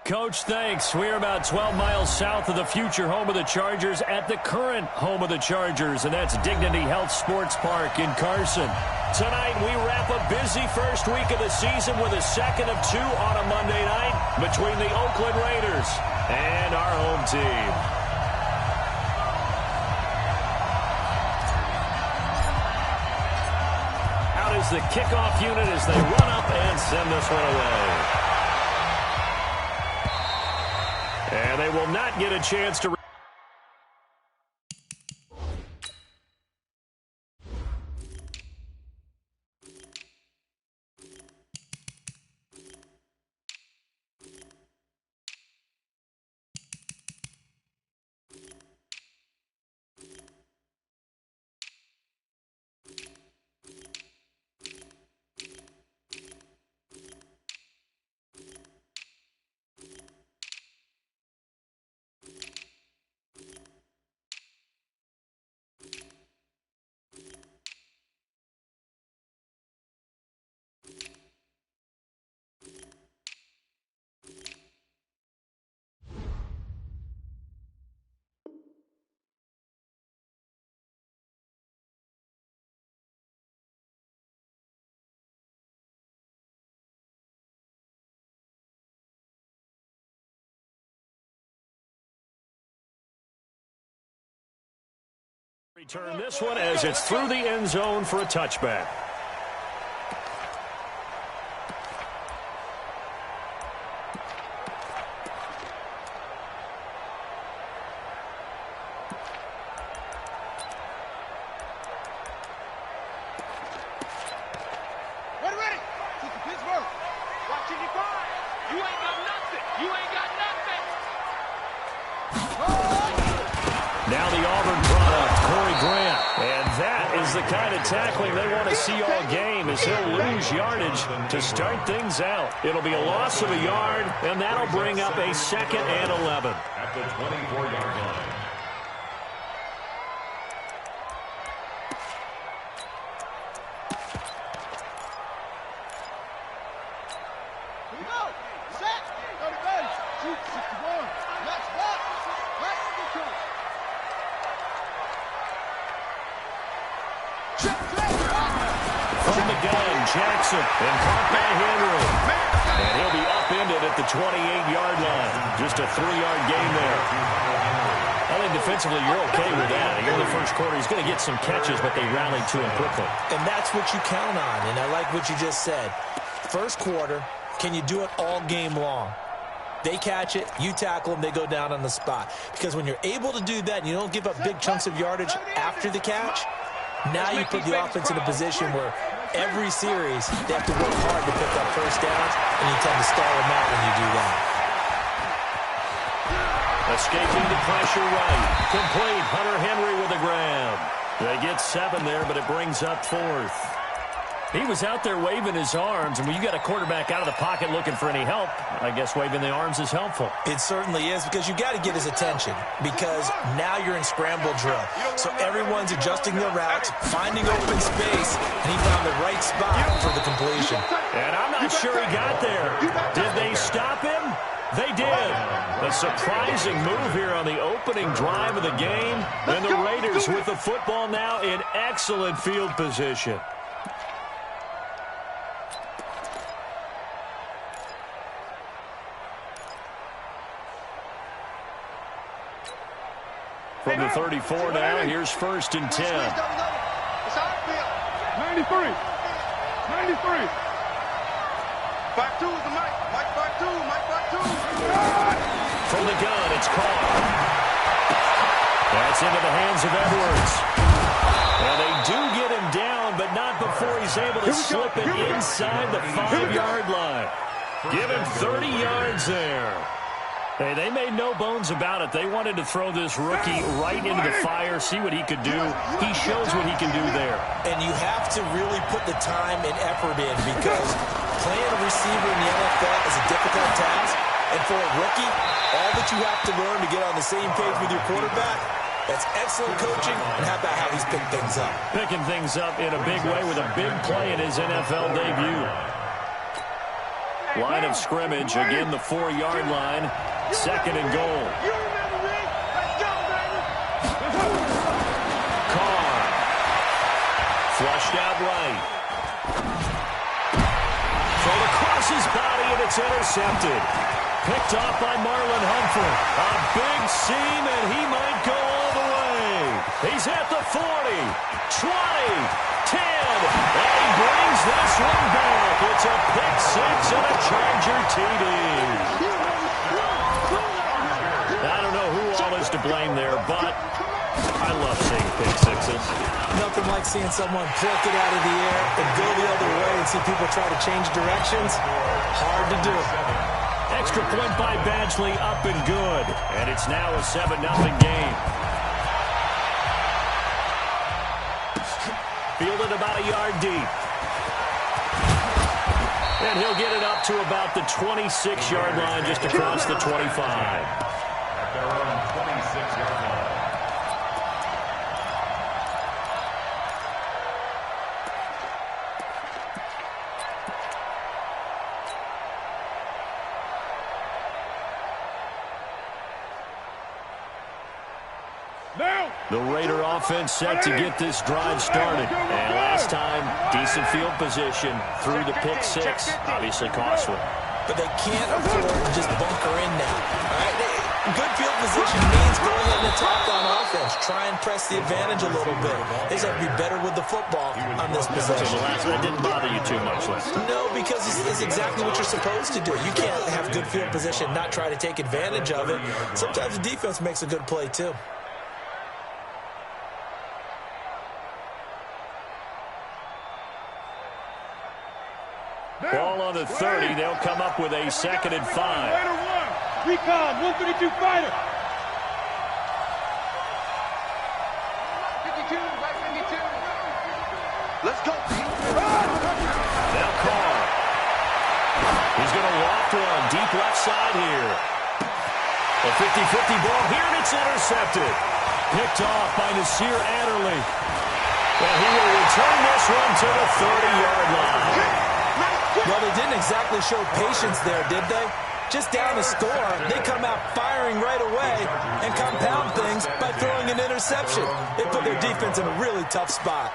Coach, thanks. We're about 12 miles south of the future home of the Chargers at the current home of the Chargers, and that's Dignity Health Sports Park in Carson. Tonight, we wrap a busy first week of the season with a second of two on a Monday night between the Oakland Raiders and our home team. Out is the kickoff unit as they run up and send this one away. And they will not get a chance to... Return this one as it's through the end zone for a touchback. Ready. Kick to Pittsburgh. Watching you fire. You ain't got nothing. You ain't got nothing. Now the Auburn product, Corey Grant. And that is the kind of tackling they want to see all game, as he'll lose yardage to start things out. It'll be a loss of a yard, and that'll bring up a 2nd and 11. At the 24-yard line. Here we go. Set. 30 base. Shoot 61. Let's walk. Right to the two. From the gun, Jackson, and caught by Henry. And he'll be upended at the 28-yard line. Just a 3-yard gain there. I think defensively you're okay with that. You're in the first quarter. He's going to get some catches, but they rallied to him quickly. And that's what you count on, and I like what you just said. First quarter, can you do it all game long? They catch it, you tackle them, they go down on the spot. Because when you're able to do that and you don't give up big chunks of yardage after the catch, now you put the offense in a position where every series they have to work hard to pick up first downs, and you tend to stall them out when you do that. Escaping the pressure right. Complete. Hunter Henry with a grab. They get 7 there, but it brings up 4th. He was out there waving his arms, and when you got a quarterback out of the pocket looking for any help, I guess waving the arms is helpful. It certainly is, because you got to get his attention, because now you're in scramble drill. So everyone's adjusting their routes, finding open space, and he found the right spot for the completion. And I'm not sure he got there. Did they stop him? They did. A surprising move here on the opening drive of the game. And the Raiders with the football now in excellent field position. From the 34 now, here's 1st and 10. 93. 93. Back two is the Mike. Mike back two. Mike back two. From the gun, it's caught. That's into the hands of Edwards. And they do get him down, but not before he's able to slip it inside the 5-yard line. Give him 30 yards there. Hey, they made no bones about it. They wanted to throw this rookie right into the fire, see what he could do. He shows what he can do there. And you have to really put the time and effort in, because playing a receiver in the NFL is a difficult task. And for a rookie, all that you have to learn to get on the same page with your quarterback, that's excellent coaching. And how about how he's picked things up? Picking things up in a big way with a big play in his NFL debut. Line of scrimmage, again the 4-yard line. 2nd and goal. Carr. Flushed out right. Thrown across his body, and it's intercepted. Picked off by Marlon Humphrey. A big seam, and he might go all the way. He's at the 40, 20, 10, and he brings this one back. It's a pick six and a Charger TD. I don't know who all is to blame there, but I love seeing pick sixes. Nothing like seeing someone pluck it out of the air and go the other way and see people try to change directions. Hard to do. Extra point by Badgley, up and good. And it's now a 7-0 game. Fielded about a yard deep. And he'll get it up to about the 26-yard line, just across the 25. At their own 26-yard line. The Raider offense set to get this drive started. And last time, decent field position through the pick six. Obviously costly. But they can't afford to just bunker in now. All right? Good field position means going in the top on offense. Try and press the advantage a little bit. They just have to be better with the football on this possession. The last one didn't bother you too much, Lester. No, because it's exactly what you're supposed to do. You can't have good field position, not try to take advantage of it. Sometimes the defense makes a good play, too. Ball on the 30. They'll come up with a 2nd and 5. Recon, 132 fighter. 52, right 52. Let's go. Now Carr. He's going to loft one deep left side here. A 50-50 ball here, and it's intercepted. Picked off by Nasir Adderley. And he will return this one to the 30-yard line. Well, they didn't exactly show patience there, did they? Just down a score, they come out firing right away and compound things by throwing an interception. They put their defense in a really tough spot.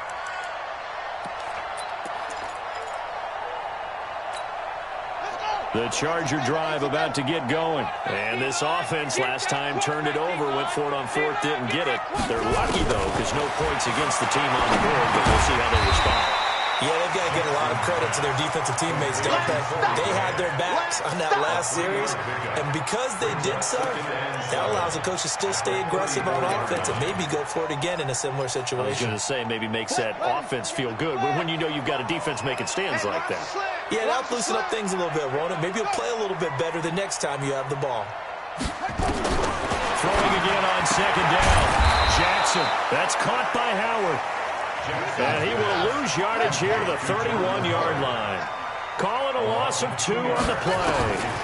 The Charger drive about to get going. And this offense last time turned it over, went for it on 4th, didn't get it. They're lucky, though, because no points against the team on the board, but we'll see how they respond. Yeah, they've got to give a lot of credit to their defensive teammates, don't they? They had their backs on that last series, and because they did so, that allows the coach to still stay aggressive on offense and maybe go for it again in a similar situation. I was going to say, maybe makes that offense feel good when you know you've got a defense making stands like that. Yeah, that'll loosen up things a little bit, won't it? Maybe you'll play a little bit better the next time you have the ball. Throwing again on 2nd down. Jackson, that's caught by Howard. And he will lose yardage here to the 31-yard line. Calling a loss of 2 on the play.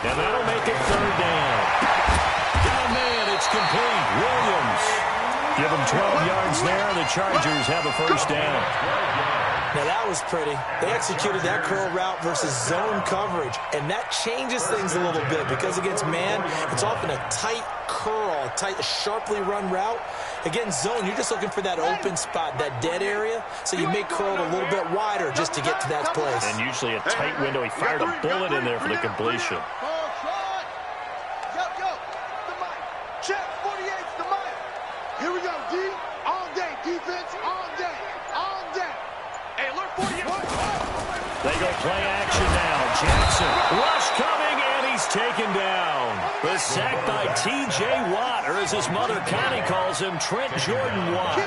And that'll make it 3rd down. Got a man, it's complete. Williams. Give him 12 yards there. The Chargers have a 1st down. Now, that was pretty. They executed that curl route versus zone coverage, and that changes things a little bit because against man, it's often a tight curl, a tight, sharply run route. Against zone, you're just looking for that open spot, that dead area, so you make curl a little bit wider just to get to that place. And usually a tight window. He fired a bullet in there for the completion. Check, 48's the mic. Here we go, D. All day, defense, all day, all day. Hey, alert 48. They go play action now. Jackson, rush coming, and he's taken down. The sack by T.J. Watt, or as his mother Connie calls him, Trent Jordan Watt.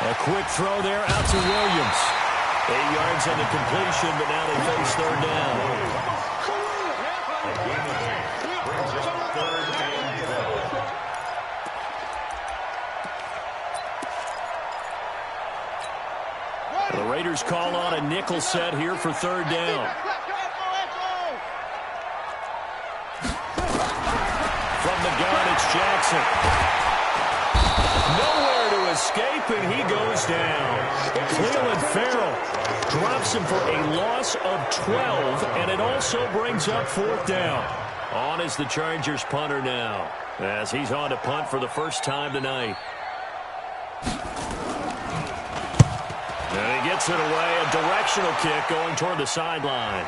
A quick throw there out to Williams. 8 yards on the completion, but now they face 3rd down. The Raiders call on a nickel set here for 3rd down. From the gun, it's Jackson. Nowhere to escape, and he goes down. Cleveland Farrell drops him for a loss of 12, and it also brings up 4th down. On is the Chargers punter now, as he's on to punt for the first time tonight. And he gets it away, a directional kick going toward the sideline.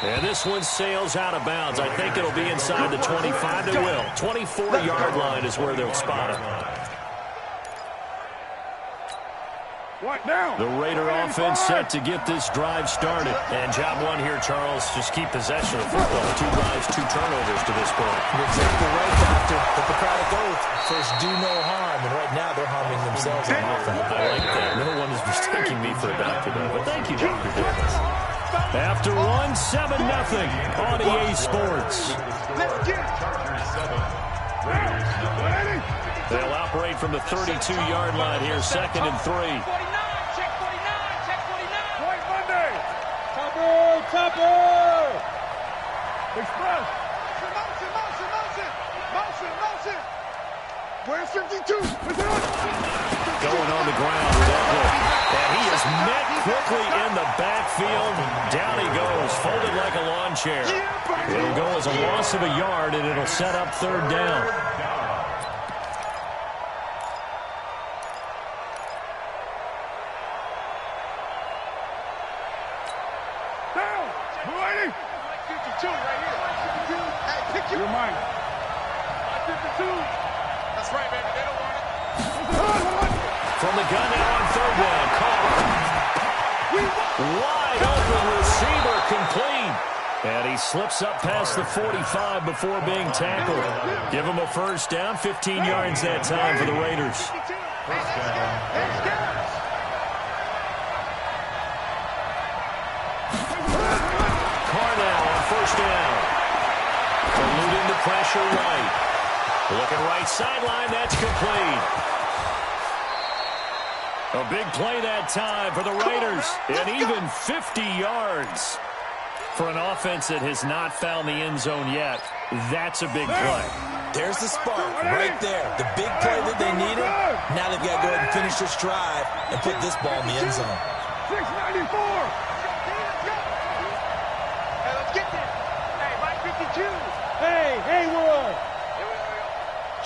And this one sails out of bounds. I think it'll be inside the 25. It will. 24-yard line is where they'll spot it. The Raider offense set to get this drive started. And job one here, Charles, just keep possession of football. 2 drives, 2 turnovers to this point. You're exactly right, Doctor. Hippocratic oath. First, do no harm. And right now, they're harming themselves on offense. I like that. No one is mistaking me for a doctor, though. But thank you, Dr. Davis. After 1, 7-0 on EA Sports. They'll operate from the 32-yard line here, 2nd and 3. Topper! Express! Motion! Where's 52? Going on the ground with Eckler. And he is met quickly in the backfield. Down he goes, folded like a lawn chair. It'll go as a loss of a yard, and it'll set up 3rd down. You're mine. 52. That's right, baby. They don't want it. From the gun now on 3rd down. Wide open receiver complete. And he slips up past the 45 before being tackled. Give him a 1st down. 15 yards that time for the Raiders. Carnell on 1st down. Eluding the pressure right. Looking right sideline, that's complete. A big play that time for the Raiders. And even 50 yards for an offense that has not found the end zone yet. That's a big play. There's the spark right there. The big play that they needed. Now they've got to go ahead and finish this drive and put this ball in the end zone. 694. Hey, Wood.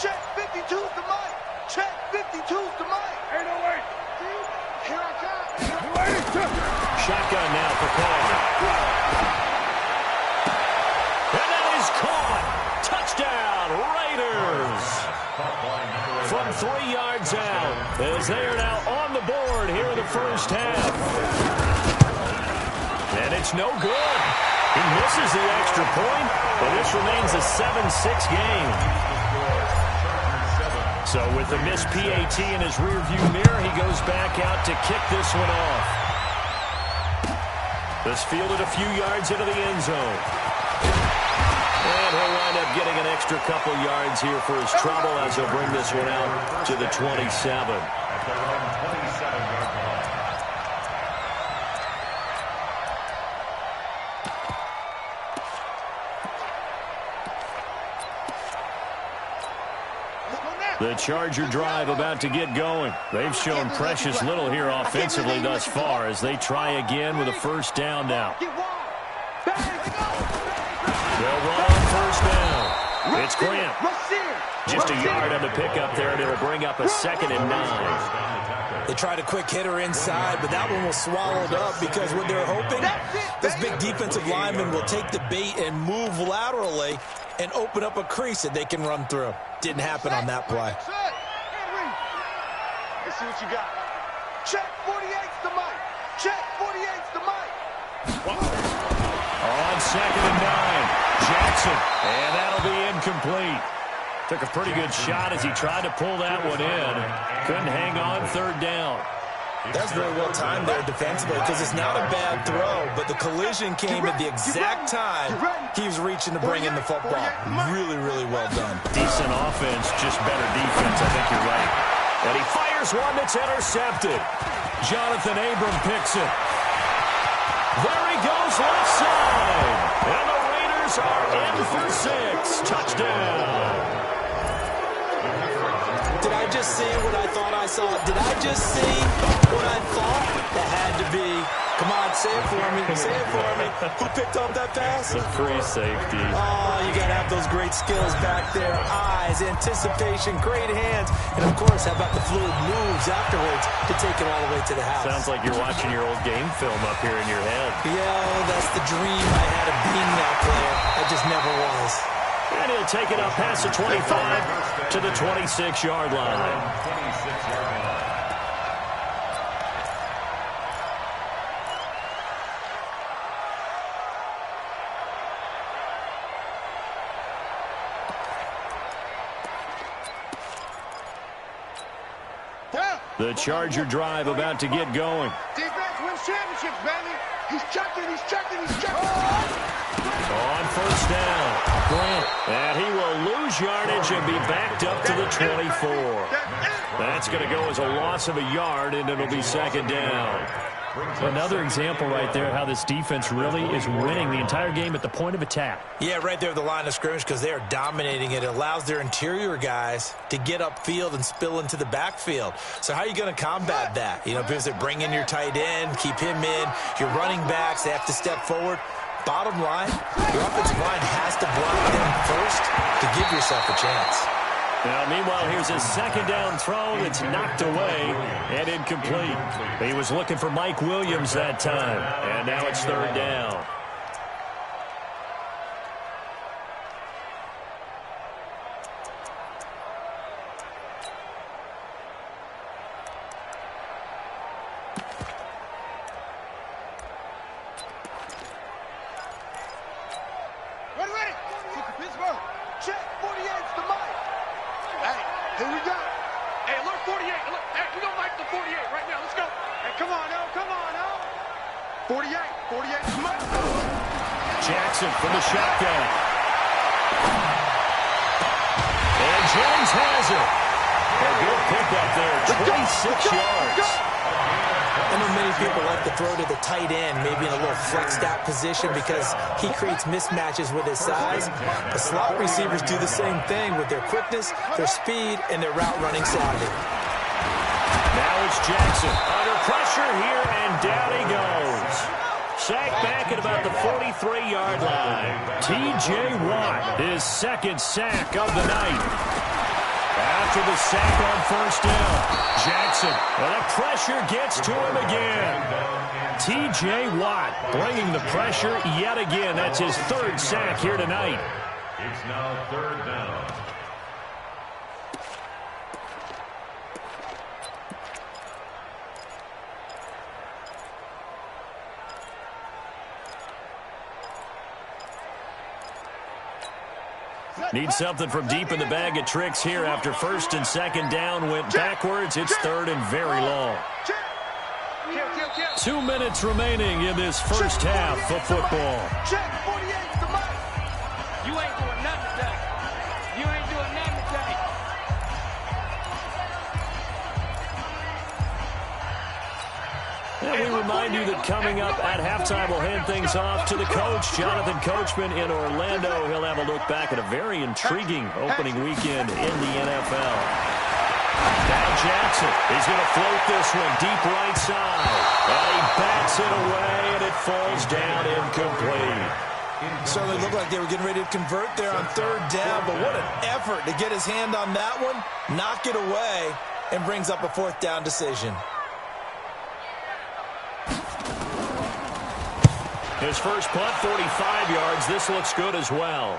Check 52's the mic. Check 52's the mic. 808. Here I come. Shotgun now for Carter. And that is caught. Touchdown, Raiders. From 3 yards out, as they are now on the board here in the 1st half. And it's no good. He misses the extra point, and this remains a 7-6 game. So with the missed PAT in his rearview mirror, he goes back out to kick this one off. This fielded a few yards into the end zone. And he'll wind up getting an extra couple yards here for his trouble as he'll bring this one out to the 27. The Charger drive about to get going. They've shown precious little here offensively thus far as they try again with a 1st down now. They'll run on 1st down. It's Grant. Just a yard on the pickup there, and it'll bring up a 2nd and 9. They tried a quick hitter inside, but that one was swallowed up because what they're hoping, this big defensive lineman will take the bait and move laterally and open up a crease that they can run through. Didn't happen on that play. Let's see what you got. Check 48's the mic. Check 48's the mic. On 2nd and 9, Jackson, and that'll be incomplete. Took a pretty good shot as he tried to pull that one in. Couldn't hang on 3rd down. That's very well timed there defensively because it's not a bad throw, but the collision came at the exact time he was reaching to bring in the football. Really, really well done. Decent offense, just better defense. I think you're right. And he fires one that's intercepted. Jonathan Abram picks it. There he goes left side. And the Raiders are in for 6. Touchdown. Did I just see what I thought I saw? Did I just see what I thought? That had to be. Come on, say it for me. Say it for me. Who picked up that pass? The free safety. Oh, you got to have those great skills back there. Eyes, anticipation, great hands. And, of course, how about the fluid moves afterwards to take it all the way to the house? Sounds like you're watching your old game film up here in your head. Yeah, that's the dream I had of being that player. I just never was. And he'll take it up past the 25 to the 26-yard line. 26-yard line. The Charger drive about to get going. Defense wins championships, baby. He's chucking, he's chucking, he's chucking. On first down. And he will lose yardage and be backed up to the 24. That's going to go as a loss of a yard, and it'll be second down. Another example right there how this defense really is winning the entire game at the point of attack. Yeah, right there at the line of scrimmage because they are dominating it. It allows their interior guys to get upfield and spill into the backfield. So how are you going to combat that? You know, because they bring in your tight end, keep him in. Your running backs, they have to step forward. Bottom line, your offensive line has to block them first to give yourself a chance. Now, meanwhile, here's a second down throw that's knocked away and incomplete. He was looking for Mike Williams that time, and now it's third down. Ready. Pittsburgh. Check 48's the mic. Hey, here we go. Hey, look, 48. Look, hey, we don't like the 48 right now. Let's go. Hey, come on, now. Come on, now. 48. 48's the mic. Jackson from the shotgun. And Jones has it. A good pickup there, 26 yards. I know many people like to throw to the tight end, maybe in a little flexed out position because he creates mismatches with his size. But slot receivers do the same thing with their quickness, their speed, and their route running savvy. Now it's Jackson under pressure here, and down he goes. Sacked back at about the 43-yard line. T.J. Watt, his second sack of the night. After the sack on first down, Jackson, and the pressure gets to him again. T.J. Watt bringing the pressure yet again. That's his third sack here tonight. It's now third down. Need something from deep in the bag of tricks here after first and second down went backwards. It's third and very long. 2 minutes remaining in this first half of football. Check 48's the mic. You ain't doing nothing today. You ain't doing nothing today. And we remind you that coming up at halftime, we'll hand things off to the coach, Jonathan Coachman in Orlando. He'll have a look back at a very intriguing opening weekend in the NFL. Now Jackson, he's going to float this one deep right side. And he bats it away, and it falls down incomplete. Certainly looked like they were getting ready to convert there on third down, but what an effort to get his hand on that one, knock it away, and brings up a fourth down decision. His first punt, 45 yards. This looks good as well.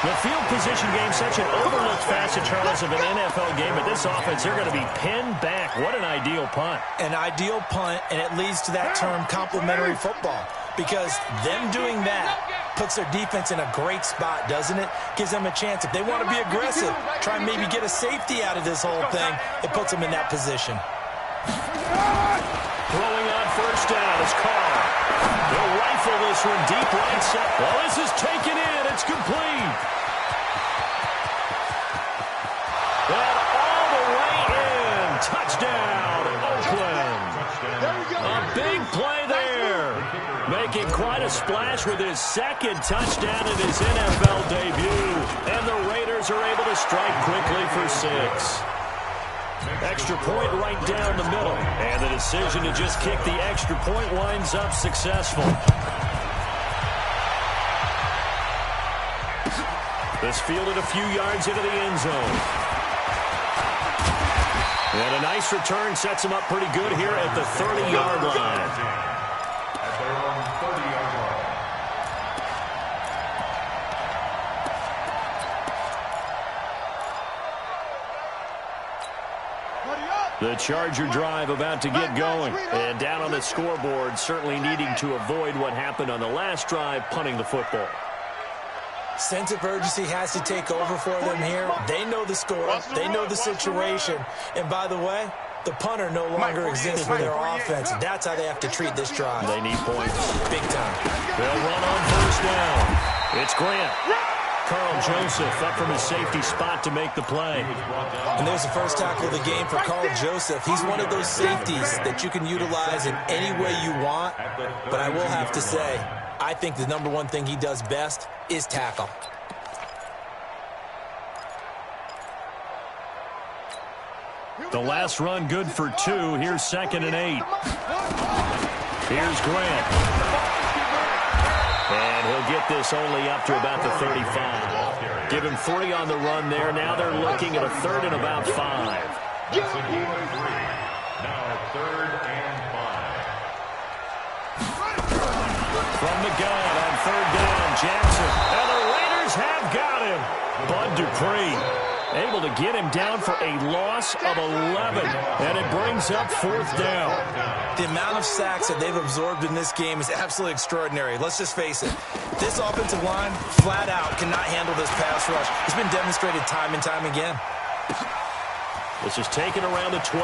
The field position game, such an overlooked facet, Charles, of an NFL game. But this offense, they're going to be pinned back. What an ideal punt. An ideal punt, and it leads to that term complementary football. Because them doing that puts their defense in a great spot, doesn't it? Gives them a chance. If they want to be aggressive, try and maybe get a safety out of this whole thing, it puts them in that position. Throwing on first down is Carr. They'll rifle this one deep right side. Well, this is taken in. It's complete. And all the way in. Touchdown, Oakland. A big play there. Making quite a splash rush with his second touchdown in his NFL debut. And the Raiders are able to strike quickly for 6. Extra point right down the middle. And the decision to just kick the extra point winds up successful. This fielded a few yards into the end zone. And a nice return sets him up pretty good here at the 30-yard line. At their own 30-yard line. The Charger drive about to get going. And down on the scoreboard, certainly needing to avoid what happened on the last drive, punting the football. Sense of urgency has to take over for them here. They know the score. They know the situation. And by the way, the punter no longer exists for their offense. That's how they have to treat this drive. They need points. Big time. They'll run on first down. It's Grant. Carl Joseph up from his safety spot to make the play. And there's the first tackle of the game for Carl Joseph. He's one of those safeties that you can utilize in any way you want. But I will have to say, I think the number one thing he does best is tackle. The last run good for 2. Here's 2nd and 8. Here's Grant. And he'll get this only up to about the 35. Give him 3 on the run there. Now they're looking at a 3rd and about 5. That's a gain of 3. Now 3rd and 5. From the gun on 3rd down, Jackson. And the Raiders have got him. Bud Dupree able to get him down for a loss of 11. And it brings up 4th down. The amount of sacks that they've absorbed in this game is absolutely extraordinary. Let's just face it. This offensive line, flat out, cannot handle this pass rush. It's been demonstrated time and time again. This is taken around the 12.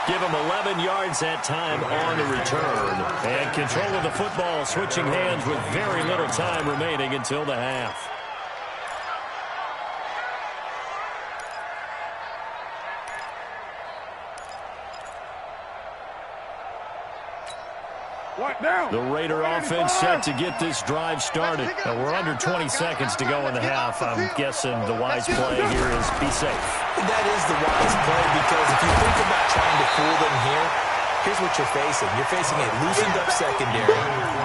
Give him 11 yards that time on the return. And control of the football, switching hands with very little time remaining until the half. The Raider offense set to get this drive started. And we're under 20 seconds to go in the half. I'm guessing the wise play here is be safe. That is the wise play, because if you think about trying to fool them here, here's what you're facing. You're facing a loosened up secondary,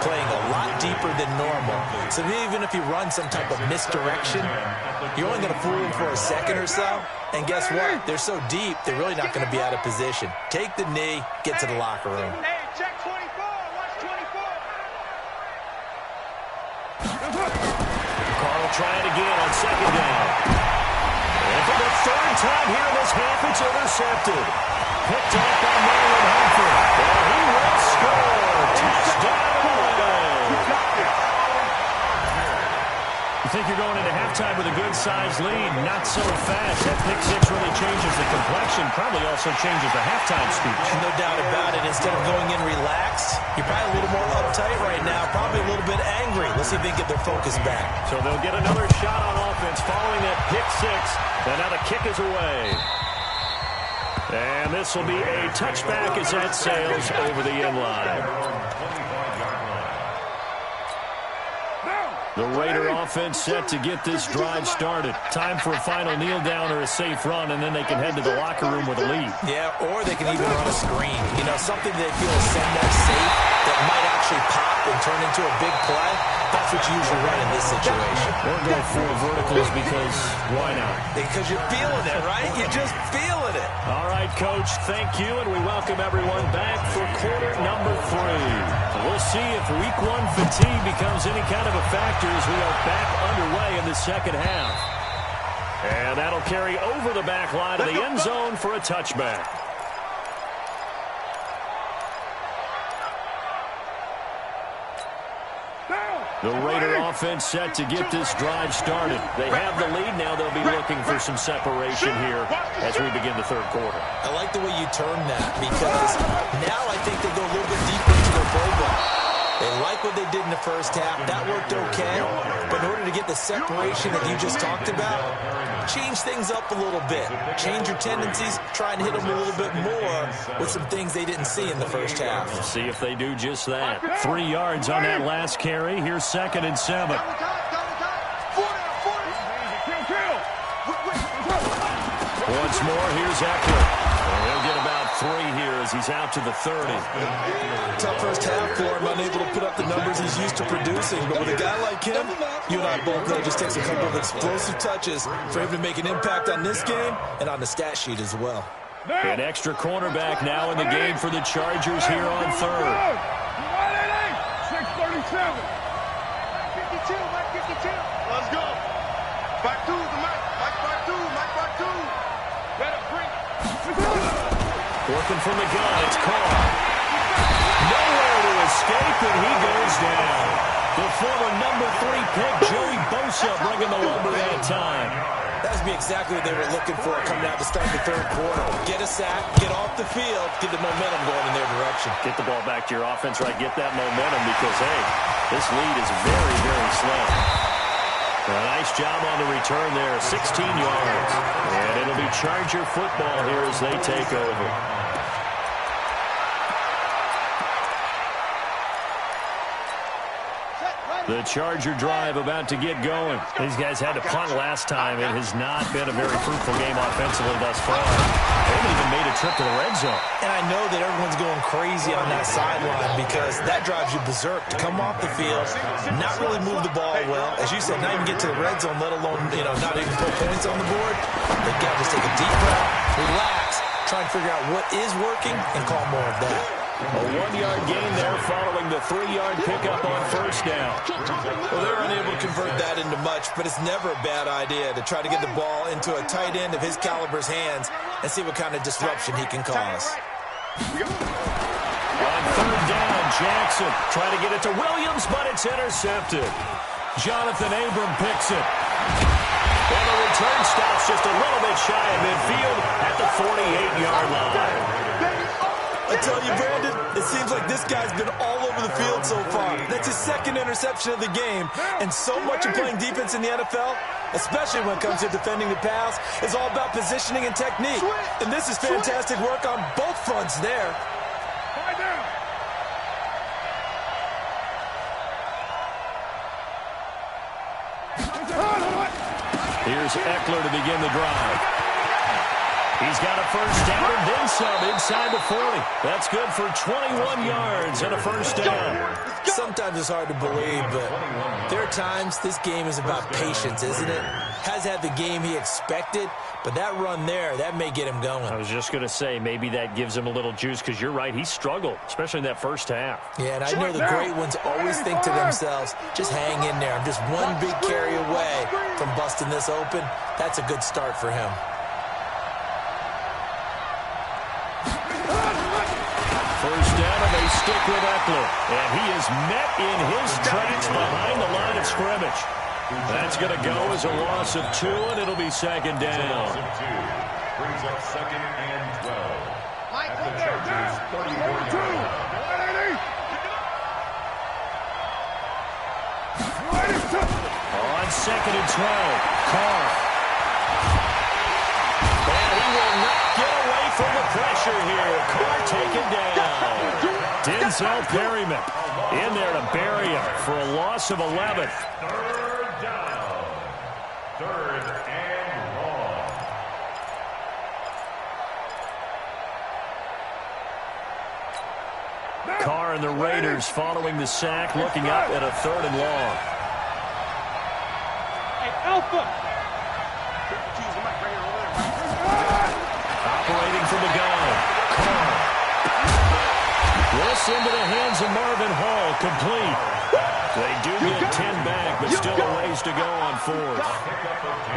playing a lot deeper than normal. So even if you run some type of misdirection, you're only going to fool them for a second or so. And guess what? They're so deep, they're really not going to be out of position. Take the knee, get to the locker room. Carl trying again on 2nd down. And for the 3rd time here in this half, it's intercepted. Picked up by Marlon Humphrey. And he will score. Touchdown. You think you're going into halftime with a good-sized lead. Not so fast. That pick 6 really changes the complexion. Probably also changes the halftime speech. No doubt about it. Instead of going in relaxed, you're probably a little more uptight right now. Probably a little bit angry. Let's see if they get their focus back. So they'll get another shot on offense following that pick 6. And now the kick is away. And this will be a touchback as that sails over the end line. The Raider offense set to get this drive started. Time for a final kneel down or a safe run, and then they can head to the locker room with a lead. Yeah, or they can even run a screen. You know, something they feel is somewhat safe that might actually pop and turn into a big play. That's what you usually run in this situation. Or go for verticals because why not? Because you're feeling it, right? You're just feeling it. All right, Coach, thank you, and we welcome everyone back for quarter number 3. We'll see if week 1 fatigue becomes any kind of a factor as we are back underway in the second half. And that'll carry over the back line of the end zone for a touchback. The Raider offense set to get this drive started. They have the lead. Now they'll be looking for some separation here as we begin the 3rd quarter. I like the way you term that, because now I think they go a little bit deeper into their playbook. They like like what they did in the first half. That worked okay. But in order to get the separation that you just talked about, change things up a little bit. Change your tendencies. Try and hit them a little bit more with some things they didn't see in the first half. We'll see if they do just that. 3 yards on that last carry. Here's 2nd and 7. Once more, here's Eckler. And he'll get about 3 here as he's out to the 30. Tough first half for him, unable to put up the numbers he's used to producing. But with a guy like him, you and I both know it just takes a couple of explosive touches for him to make an impact on this game and on the stat sheet as well. An extra cornerback now in the game for the Chargers here on 3rd. 6:37. 52, Mike 52. Let's go. Back to the Mike. Mike back to. Mike back to. Better bring it. Working from the gun. It's Carr. Nowhere to escape, and he goes down. The former number 3 pick, Joey Bosa, bringing the lumber that time. That would be exactly what they were looking for coming out to start the 3rd quarter. Get a sack, get off the field, get the momentum going in their direction. Get the ball back to your offense, right? Get that momentum because, hey, this lead is very, very slow. A nice job on the return there, 16 yards. And it'll be Charger football here as they take over. The Charger drive about to get going. These guys had to punt last time. It has not been a very fruitful game offensively thus far. They haven't even made a trip to the red zone. And I know that everyone's going crazy on that sideline because that drives you berserk to come off the field, not really move the ball well. As you said, not even get to the red zone, let alone, not even put points on the board. They've got to just take a deep breath, relax, try and figure out what is working and call more of that. A 1-yard gain there following the 3-yard pickup on first down. Well, they're unable to convert that into much, but it's never a bad idea to try to get the ball into a tight end of his caliber's hands and see what kind of disruption he can cause. On 3rd down, Jackson trying to get it to Williams, but it's intercepted. Jonathan Abram picks it. And the return stops just a little bit shy of midfield at the 48-yard line. I tell you, Brandon, it seems like this guy's been all over the field so far. That's his 2nd interception of the game. And so much of playing defense in the NFL, especially when it comes to defending the pass, is all about positioning and technique. And this is fantastic work on both fronts there. Here's Eckler to begin the drive. He's got a first down and then some inside the 40. That's good for 21 yards and a first down. Sometimes it's hard to believe, but there are times this game is about patience, isn't it? Has had the game he expected, but that run there, that may get him going. I was just going to say, maybe that gives him a little juice because you're right, he struggled, especially in that first half. Yeah, and I know the great ones always think to themselves, just hang in there. I'm just one big carry away from busting this open. That's a good start for him. First down, and they stick with Eckler. And he is met in his tracks behind the line of scrimmage. That's going to go as a loss of 2, and it'll be 2nd down. Brings up 2nd and 12. At the Chargers' 34-yard line. On 2nd and 12, Carr. And he will not get away from the pressure here. Carr taken down. Denzel Perryman in there to bury him for a loss of 11. 3rd down. 3rd and long. Carr and the Raiders following the sack, looking up at a 3rd and long. Hey, Alpha. Operating from the gun. Carr. This into the hands of Marvin Hall, complete. They do get 10 back, but still a ways to go on 4th.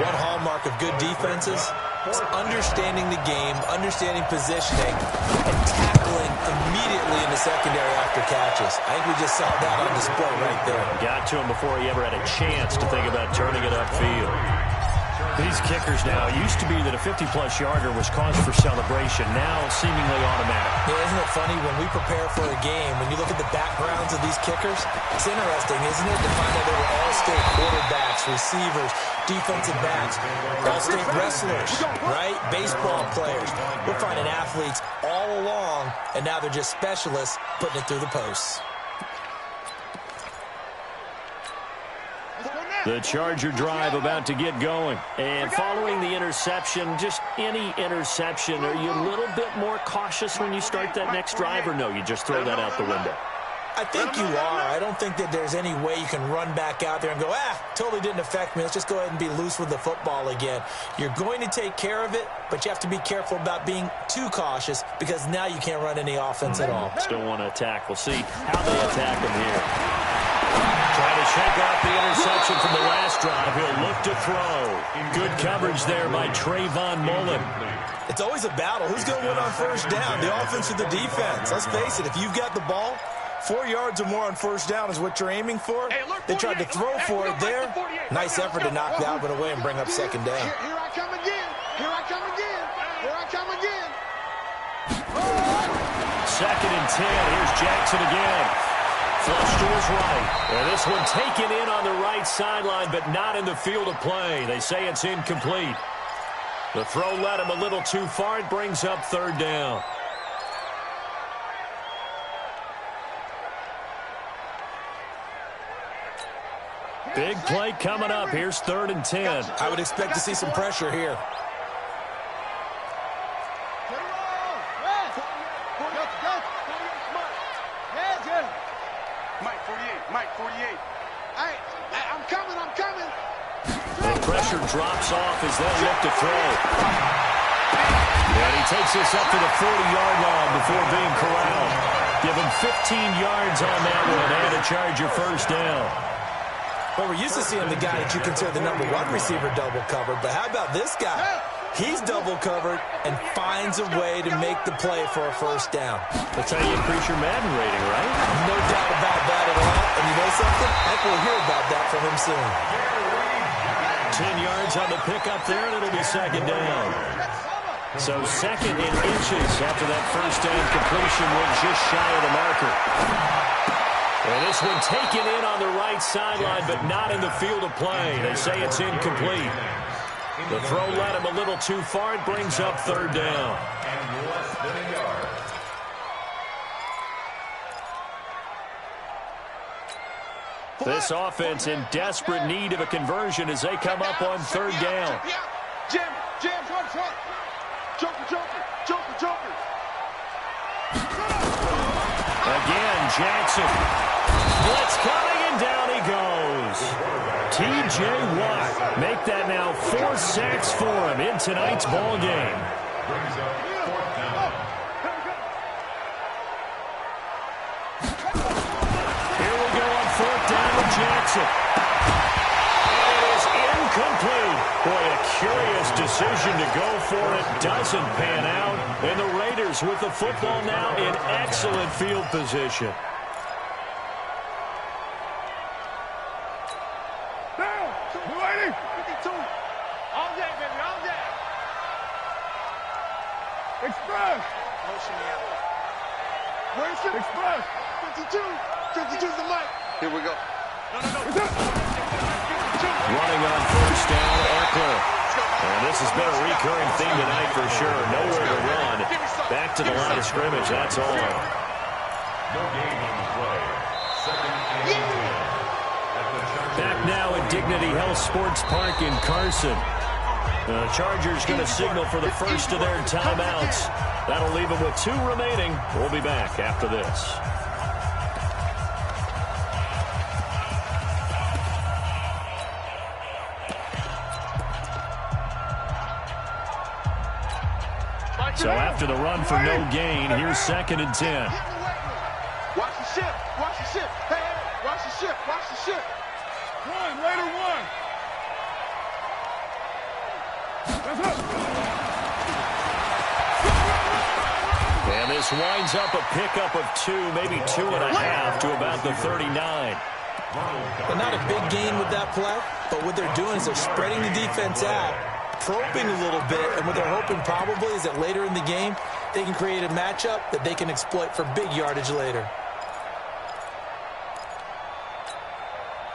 One hallmark of good defenses is understanding the game, understanding positioning, and tackling immediately in the secondary after catches. I think we just saw that on display right there. Got to him before he ever had a chance to think about turning it upfield. These kickers now, it used to be that a 50-plus yarder was cause for celebration. Now, seemingly automatic. Yeah, isn't it funny when we prepare for a game, when you look at the backgrounds of these kickers, it's interesting, isn't it, to find out they were all-state quarterbacks, receivers, defensive backs, all-state wrestlers, right? Baseball players. We're finding athletes all along, and now they're just specialists putting it through the posts. The Charger drive about to get going. And following the interception, just any interception, are you a little bit more cautious when you start that next drive, or no, you just throw that out the window? I think you are. I don't think that there's any way you can run back out there and go, totally didn't affect me. Let's just go ahead and be loose with the football again. You're going to take care of it, but you have to be careful about being too cautious because now you can't run any offense at all. Still want to attack. We'll see how they attack him here. Trying to shake off the interception from the last drive. He'll look to throw. Good coverage there by Trayvon Mullen. It's always a battle. Who's going to win on first down, the offense or the defense? Let's face it, if you've got the ball, 4 yards or more on first down is what you're aiming for. They tried to throw for it there. Nice effort to knock that one away and bring up second down. Here I come again. Here I come again. Here I come again. 2nd and 10. Here's Jackson again. Flush to his right. And this one taken in on the right sideline, but not in the field of play. They say it's incomplete. The throw led him a little too far. It brings up 3rd down. Big play coming up. Here's 3rd and 10. I would expect to see some pressure here. Mike, 48. Hey, I'm coming. The pressure drops off as they look to throw. And he takes this up to the 40-yard line before being corralled. Give him 15 yards on that one and a Charger first down. Well, we're used to seeing the guy that you consider the #1 receiver double covered, but how about this guy? He's double covered and finds a way to make the play for a first down. That's how you increase your Madden rating, right? No doubt about that at all. And you know something? I think we'll hear about that from him soon. 10 yards on the pickup there, and it'll be 2nd down. So 2nd in inches after that first down completion went just shy of the marker. And this one taken in on the right sideline, but not in the field of play. They say it's incomplete. The throw led him a little too far. It brings up 3rd down. And less than a yard. This offense in desperate need of a conversion as they come up on 3rd down. Jam, front. Joker. Again, Jackson. Blitz coming, and down he goes. T.J. Watt make that now 4 sacks for him in tonight's ball game. Brings up 4th down. Here we go on 4th down with Jackson. And it is incomplete. Boy, a curious decision to go for it. Doesn't pan out. And the Raiders with the football now in excellent field position. Express. Motion me out. Where's it? Express. 52. 52's the mic. Here we go. No. Running on first down, Eckler. And this has been a recurring theme tonight for sure. Nowhere to run. Back to the line of scrimmage, that's all. No gain on the play. 2nd and 10. Back now at Dignity Health Sports Park in Carson. The Chargers going to signal for the first of their timeouts. That'll leave them with 2 remaining. We'll be back after this. So after the run for no gain, here's 2nd and 10. Watch the ship. Hey, watch the ship. Raider one. And this winds up a pickup of 2, maybe 2.5 to about the 39. But not a big gain with that play. But what they're doing is they're spreading the defense out, probing a little bit, and what they're hoping probably is that later in the game, they can create a matchup that they can exploit for big yardage later.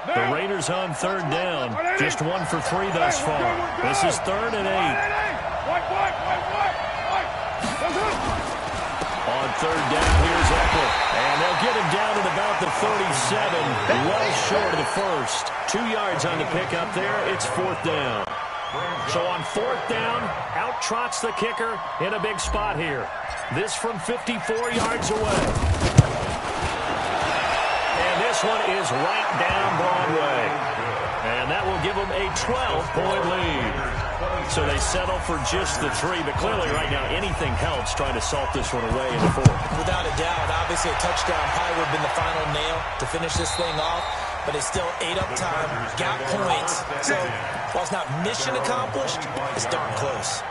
The Raiders on third down. Just 1 for 3 thus far. This is 3rd and 8. On third down, here's Eckler. And they'll get him down at about the 37, well short of the first. 2 yards on the pickup there. It's 4th down. So on 4th down, out trots the kicker in a big spot here. This from 54 yards away. And this one is right down Broadway. And that will give them a 12-point lead. So they settle for just the 3, but clearly right now anything helps trying to salt this one away in the 4th. Without a doubt, obviously a touchdown probably would have been the final nail to finish this thing off, but it's still ate up time, got points. So while it's not mission accomplished, it's darn close.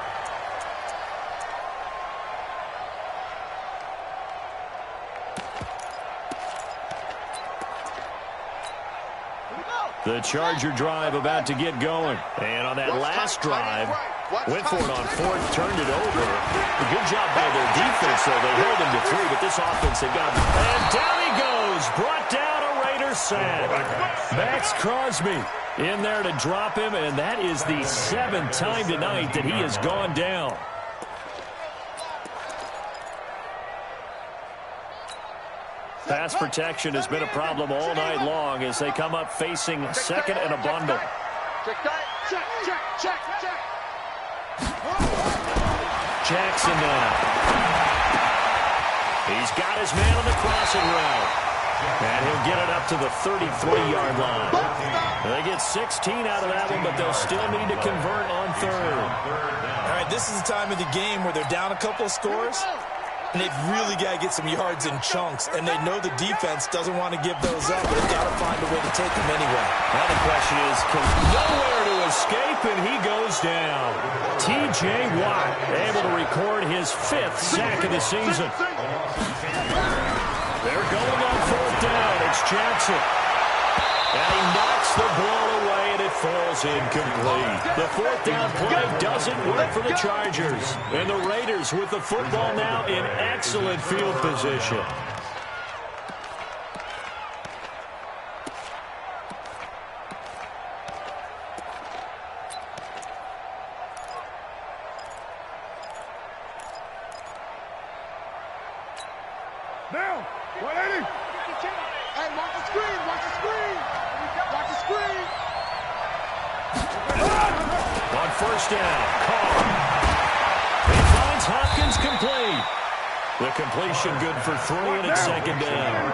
The Charger drive about to get going. And on that last drive, went for it on 4th, turned it over. A good job by their defense, though. They held him to 3, but this offense, they've got him. And down he goes. Brought down a Raiders sack. Max Crosby in there to drop him, and that is the 7th time tonight that he has gone down. Pass protection has been a problem all night long as they come up facing 2nd and a bundle. Jackson now. He's got his man on the crossing route. And he'll get it up to the 33-yard line. They get 16 out of that one, but they'll still need to convert on 3rd. All right, this is the time of the game where they're down a couple of scores. And they've really got to get some yards in chunks. And they know the defense doesn't want to give those up. But they've got to find a way to take them anyway. Now the question is, nowhere to escape, and he goes down. T.J. Watt able to record his 5th sack of the season. They're going on 4th down. It's Jackson. And he knocks the ball away, and it falls incomplete. The 4th down play doesn't work for the Chargers. And the Raiders with the football now in excellent field position. Now, 180. Hey, watch the screen, watch the screen. Watch the screen. On 1st down, Carr. He finds Hopkins complete. The completion good for 3, and it's 2nd down.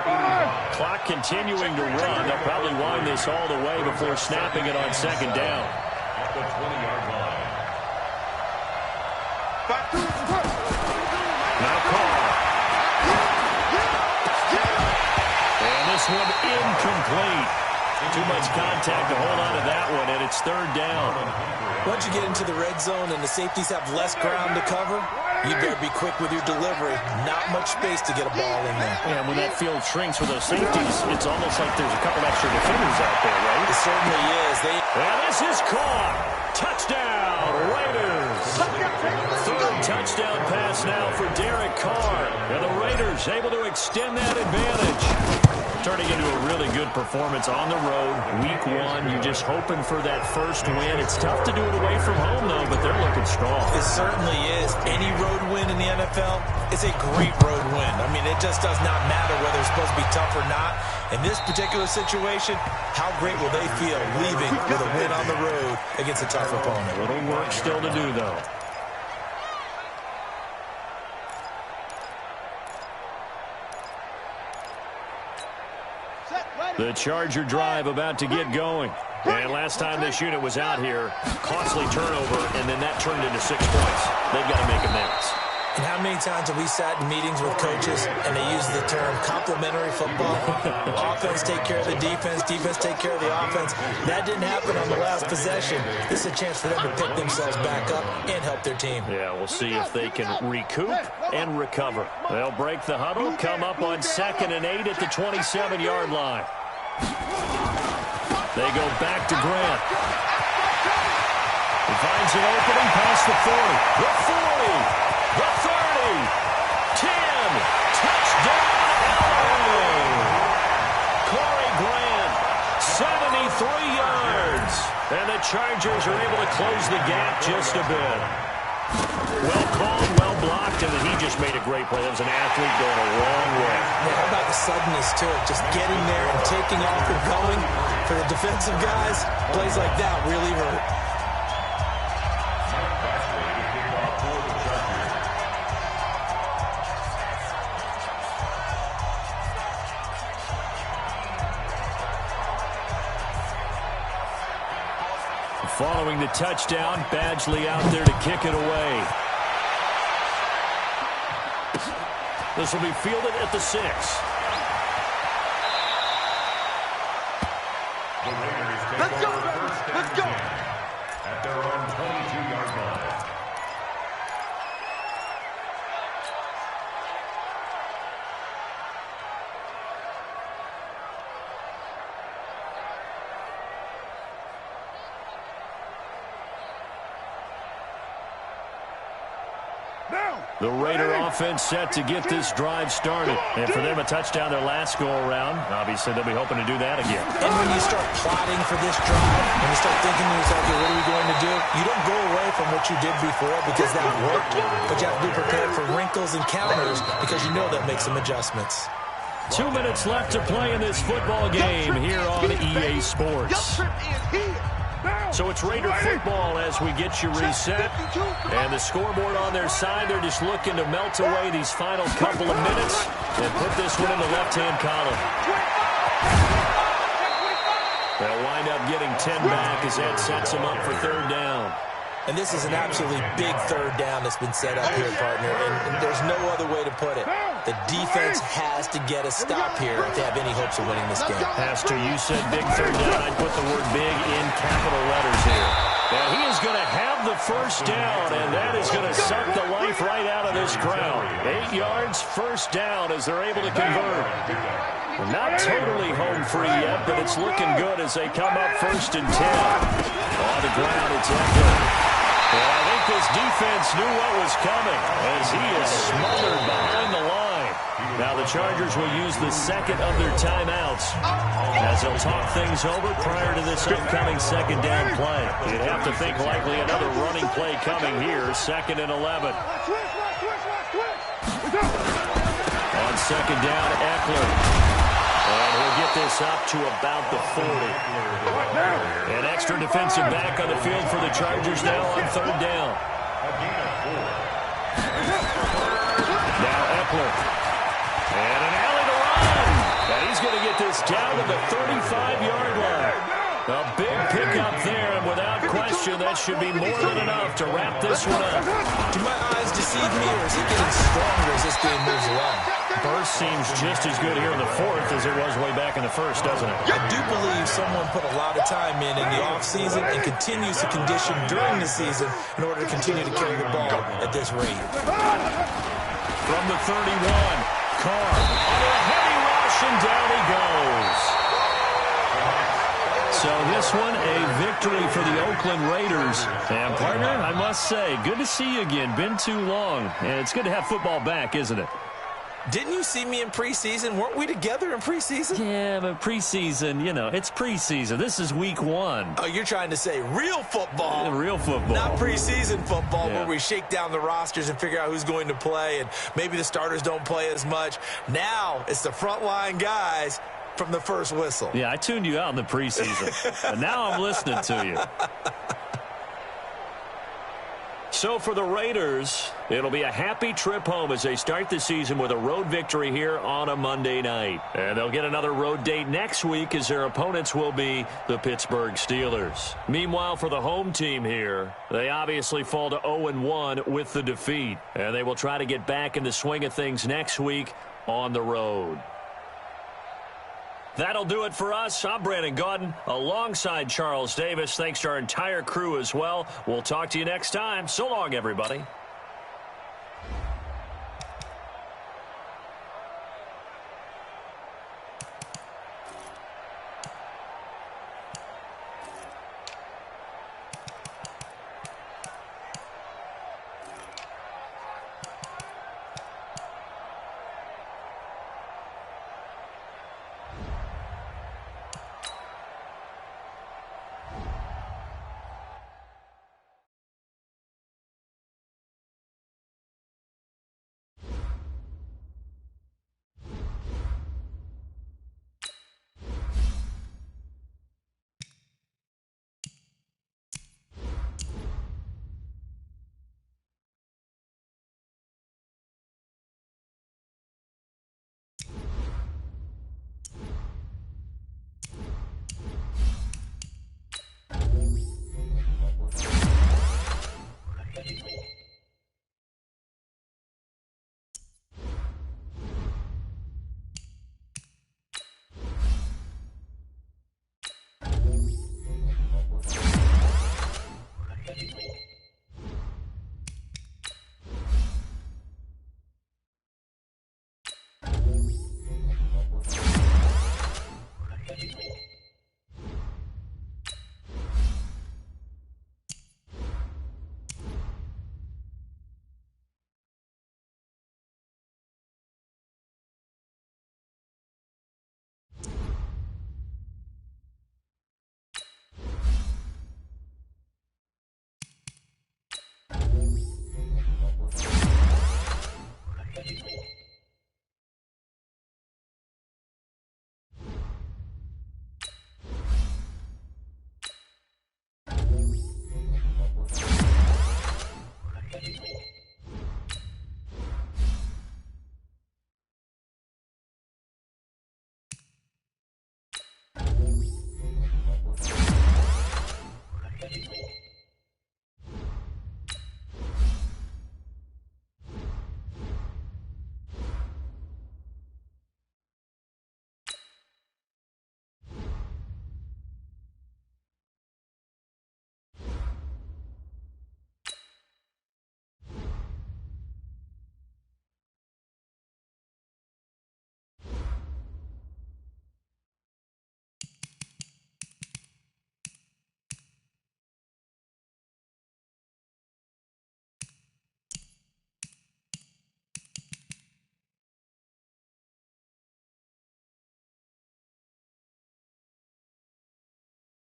Clock continuing to run. They'll probably wind this all the way before snapping it on 2nd down. At the 20-yard line. Now Carr. And this one incomplete. Too much contact to hold on to that one, and it's 3rd down. Once you get into the red zone and the safeties have less ground to cover, you better be quick with your delivery. Not much space to get a ball in there. And when that field shrinks for those safeties, it's almost like there's a couple extra defenders out there, right? It certainly is. And this is caught. Touchdown, Raiders. 3rd touchdown pass now for Derek Carr. And the Raiders able to extend that advantage. Turning into a really good performance on the road. Week 1, you're just hoping for that first win. It's tough to do it away from home, though, but they're looking strong. It certainly is. Any road win in the NFL is a great road win. I mean, it just does not matter whether it's supposed to be tough or not. In this particular situation, how great will they feel leaving with a win on the road against a tough opponent? A little work still to do, though. The Charger drive about to get going. And last time this unit was out here, costly turnover, and then that turned into 6 points. They've got to make amends. And how many times have we sat in meetings with coaches and they use the term complementary football? Offense take care of the defense, defense take care of the offense. That didn't happen on the last possession. This is a chance for them to pick themselves back up and help their team. Yeah, we'll see if they can recoup and recover. They'll break the huddle, come up on 2nd and 8 at the 27-yard line. They go back to Grant. He finds an opening past the 40, the 40, the 30, 10. Touchdown, LA! Corey Grant, 73 yards. And the Chargers are able to close the gap just a bit. Well called, well blocked, and he just made a great play. That was an athlete going a long way. Yeah, how about the suddenness to it? Just getting there and taking off and going. For the defensive guys, plays like that really hurt. Following the touchdown, Badgley out there to kick it away. This will be fielded at the 6. Let's go, let's go. At their own 22-yard line. The Raider offense set to get this drive started. And for them, a touchdown their last go-around. Obviously, they'll be hoping to do that again. And when you start plotting for this drive, when you start thinking to yourself, okay, what are we going to do? You don't go away from what you did before because that worked. But you have to be prepared for wrinkles and counters because you know that makes some adjustments. 2 minutes left to play in this football game here on EA Sports. So it's Raider football as we get you reset. And the scoreboard on their side, they're just looking to melt away these final couple of minutes and put this one in the left-hand column. They'll wind up getting 10 back as that sets them up for third down. And this is an absolutely big third down that's been set up here, partner. And there's no other way to put it. The defense has to get a stop here if they have any hopes of winning this game. Pastor, you said big third down. I'd put the word big in capital letters here. And he is going to have the first down, and that is going to suck the life right out of this crowd. 8 yards, first down as they're able to convert. We're not totally home free yet, but it's looking good as they come up 1st and 10. On the ground, it's Eckler. And I think this defense knew what was coming as he is smothered behind the line. Now the Chargers will use the second of their timeouts as they'll talk things over prior to this upcoming second down play. You'd have to think likely another running play coming here, 2nd and 11. On second down, Eckler. And he'll get this up to about the 40. An extra defensive back on the field for the Chargers now on third down. Now Eckler. And an alley to run. And he's going to get this down to the 35-yard line. A big pickup there, and without question, that should be more than enough to wrap this one up. Do my eyes deceive me, or is it getting stronger as this game moves along? Burst seems just as good here in the 4th as it was way back in the 1st, doesn't it? I do believe someone put a lot of time in the offseason and continues to condition during the season in order to continue to carry the ball at this rate. From the 31, Carr under a heavy rush, and down he goes. So this one, a victory for the Oakland Raiders. And, partner, I must say, good to see you again. Been too long. And it's good to have football back, isn't it? Didn't you see me in preseason? Weren't we together in preseason? Yeah, but preseason, you know, it's preseason. This is week 1. Oh, you're trying to say real football. Real football. Not preseason football where we shake down the rosters and figure out who's going to play, and maybe the starters don't play as much. Now it's the frontline guys from the first whistle. Yeah, I tuned you out in the preseason. And now I'm listening to you. So for the Raiders, it'll be a happy trip home as they start the season with a road victory here on a Monday night. And they'll get another road date next week as their opponents will be the Pittsburgh Steelers. Meanwhile, for the home team here, they obviously fall to 0-1 with the defeat. And they will try to get back in the swing of things next week on the road. That'll do it for us. I'm Brandon Gaudin alongside Charles Davis. Thanks to our entire crew as well. We'll talk to you next time. So long, everybody.